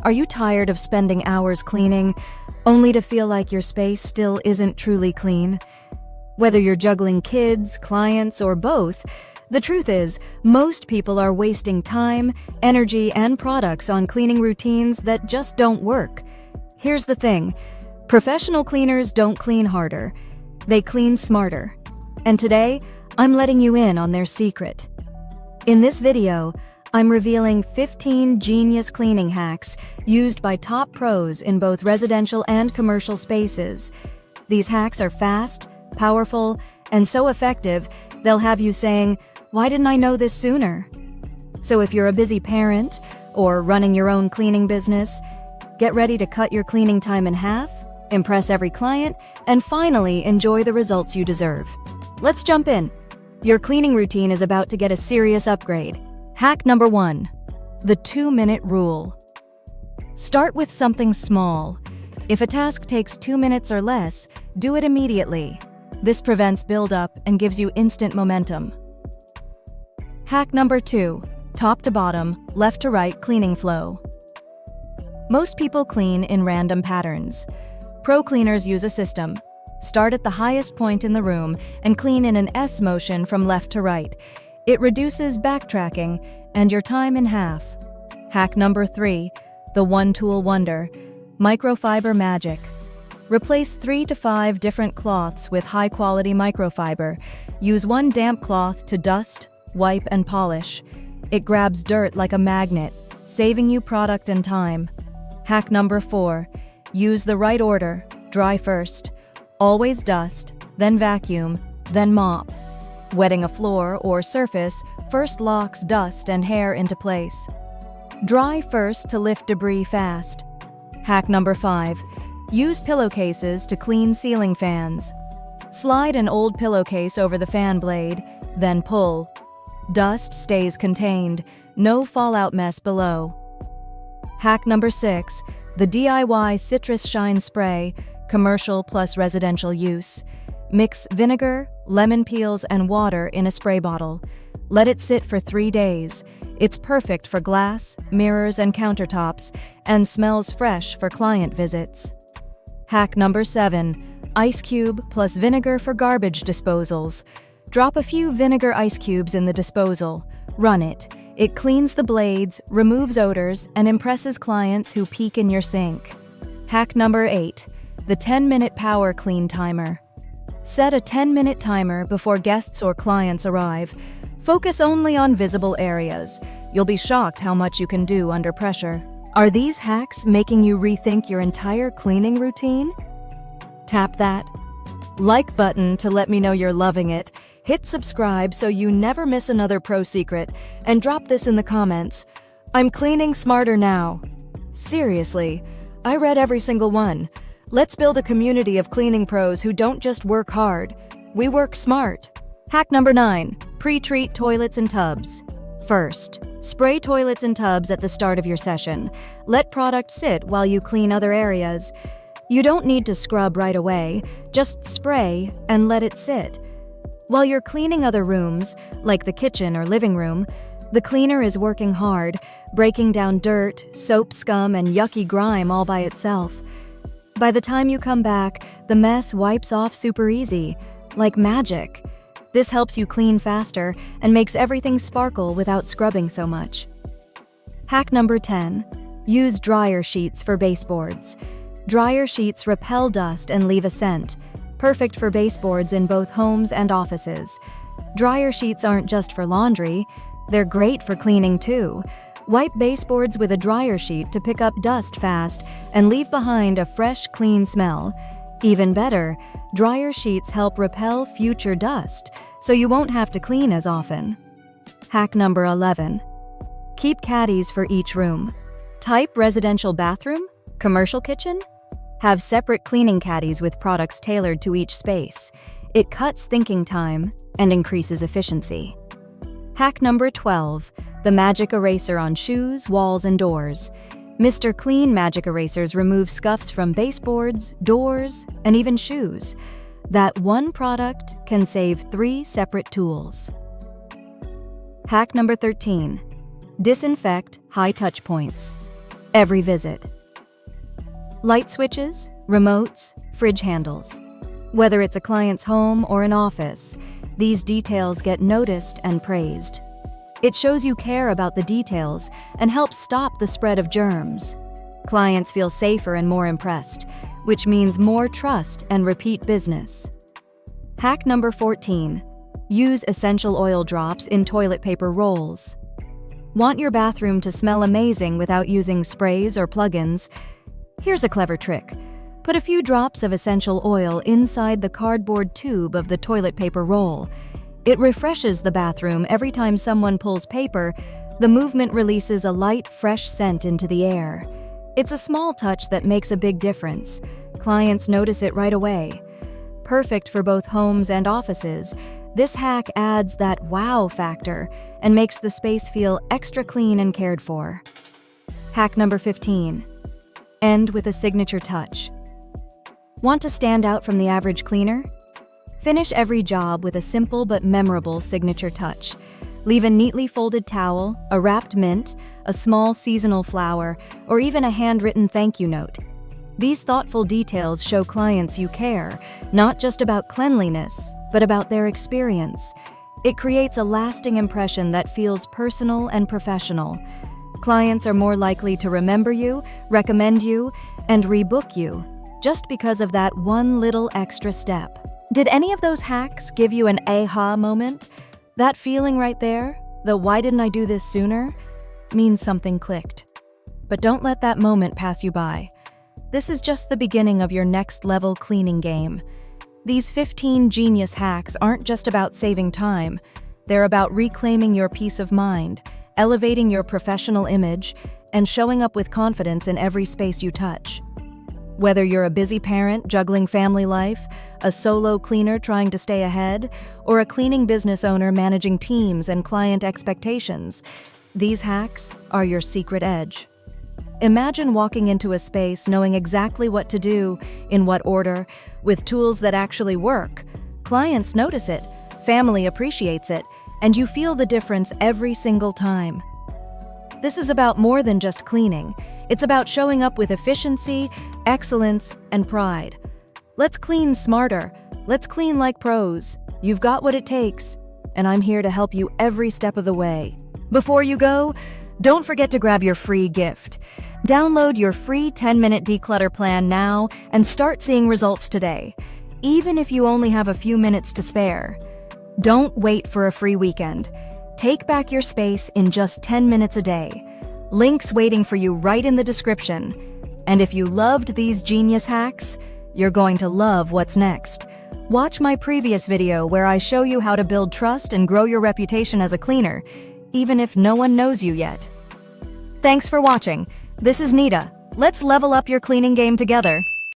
Are you tired of spending hours cleaning, only to feel like your space still isn't truly clean? Whether you're juggling kids, clients, or both, the truth is, most people are wasting time, energy, and products on cleaning routines that just don't work. Here's the thing. Professional cleaners don't clean harder. They clean smarter. And today, I'm letting you in on their secret. In this video, I'm revealing 15 genius cleaning hacks used by top pros in both residential and commercial spaces. These hacks are fast, powerful, and so effective, they'll have you saying, "Why didn't I know this sooner?" So if you're a busy parent or running your own cleaning business, get ready to cut your cleaning time in half, impress every client, and finally enjoy the results you deserve. Let's jump in. Your cleaning routine is about to get a serious upgrade. Hack number 1, the 2-minute rule. Start with something small. If a task takes 2 minutes or less, do it immediately. This prevents buildup and gives you instant momentum. Hack number 2, top to bottom, left to right cleaning flow. Most people clean in random patterns. Pro cleaners use a system. Start at the highest point in the room and clean in an S motion from left to right. It reduces backtracking and your time in half. Hack number 3, the one-tool wonder, microfiber magic. Replace 3 to 5 different cloths with high-quality microfiber. Use one damp cloth to dust, wipe, and polish. It grabs dirt like a magnet, saving you product and time. Hack number 4, use the right order, dry first. Always dust, then vacuum, then mop. Wetting a floor or surface first locks dust and hair into place. Dry first to lift debris fast. Hack number 5, use pillowcases to clean ceiling fans. Slide an old pillowcase over the fan blade, then pull. Dust stays contained, no fallout mess below. Hack number 6, the DIY Citrus Shine Spray, commercial plus residential use. Mix vinegar, lemon peels, and water in a spray bottle. Let it sit for 3 days. It's perfect for glass, mirrors, and countertops, and smells fresh for client visits. Hack number 7, ice cube plus vinegar for garbage disposals. Drop a few vinegar ice cubes in the disposal. Run it. It cleans the blades, removes odors, and impresses clients who peek in your sink. Hack number 8, the 10-minute power clean timer. Set a 10-minute timer before guests or clients arrive. Focus only on visible areas. You'll be shocked how much you can do under pressure. Are these hacks making you rethink your entire cleaning routine? Tap that like button to let me know you're loving it. Hit subscribe so you never miss another pro secret, and drop this in the comments. I'm cleaning smarter now. Seriously, I read every single one. Let's build a community of cleaning pros who don't just work hard. We work smart. Hack number 9, Pretreat toilets and tubs. First, spray toilets and tubs at the start of your session. Let product sit while you clean other areas. You don't need to scrub right away. Just spray and let it sit. While you're cleaning other rooms, like the kitchen or living room, the cleaner is working hard, breaking down dirt, soap scum, and yucky grime all by itself. By the time you come back, the mess wipes off super easy, like magic. This helps you clean faster and makes everything sparkle without scrubbing so much. Hack number 10, use dryer sheets for baseboards. Dryer sheets repel dust and leave a scent, perfect for baseboards in both homes and offices. Dryer sheets aren't just for laundry, they're great for cleaning too. Wipe baseboards with a dryer sheet to pick up dust fast and leave behind a fresh, clean smell. Even better, dryer sheets help repel future dust, so you won't have to clean as often. Hack number 11, keep caddies for each room. Type residential bathroom, commercial kitchen? Have separate cleaning caddies with products tailored to each space. It cuts thinking time and increases efficiency. Hack number 12, the magic eraser on shoes, walls, and doors. Mr. Clean magic erasers remove scuffs from baseboards, doors, and even shoes. That one product can save 3 separate tools. Hack number 13, disinfect high touch points. every visit. Light switches, remotes, fridge handles. Whether it's a client's home or an office, these details get noticed and praised. It shows you care about the details and helps stop the spread of germs. Clients feel safer and more impressed, which means more trust and repeat business. Hack number 14. Use essential oil drops in toilet paper rolls. Want your bathroom to smell amazing without using sprays or plugins? Here's a clever trick. Put a few drops of essential oil inside the cardboard tube of the toilet paper roll. It refreshes the bathroom every time someone pulls paper. The movement releases a light, fresh scent into the air. It's a small touch that makes a big difference. Clients notice it right away. Perfect for both homes and offices, this hack adds that wow factor and makes the space feel extra clean and cared for. Hack number 15. End with a signature touch. Want to stand out from the average cleaner? Finish every job with a simple but memorable signature touch. Leave a neatly folded towel, a wrapped mint, a small seasonal flower, or even a handwritten thank you note. These thoughtful details show clients you care, not just about cleanliness, but about their experience. It creates a lasting impression that feels personal and professional. Clients are more likely to remember you, recommend you, and rebook you, just because of that one little extra step. Did any of those hacks give you an aha moment? That feeling right there, the "why didn't I do this sooner?" means something clicked. But don't let that moment pass you by. This is just the beginning of your next level cleaning game. These 15 genius hacks aren't just about saving time. They're about reclaiming your peace of mind, elevating your professional image, and showing up with confidence in every space you touch. Whether you're a busy parent juggling family life, a solo cleaner trying to stay ahead, or a cleaning business owner managing teams and client expectations, these hacks are your secret edge. Imagine walking into a space knowing exactly what to do, in what order, with tools that actually work. Clients notice it, family appreciates it, and you feel the difference every single time. This is about more than just cleaning. It's about showing up with efficiency, excellence, and pride. Let's clean smarter. Let's clean like pros. You've got what it takes, and I'm here to help you every step of the way. Before you go, don't forget to grab your free gift. Download your free 10-minute declutter plan now and start seeing results today, even if you only have a few minutes to spare. Don't wait for a free weekend. Take back your space in just 10 minutes a day. Links waiting for you right in the description. And if you loved these genius hacks, you're going to love what's next. Watch my previous video where I show you how to build trust and grow your reputation as a cleaner, even if no one knows you yet. Thanks for watching. This is Nita. Let's level up your cleaning game together.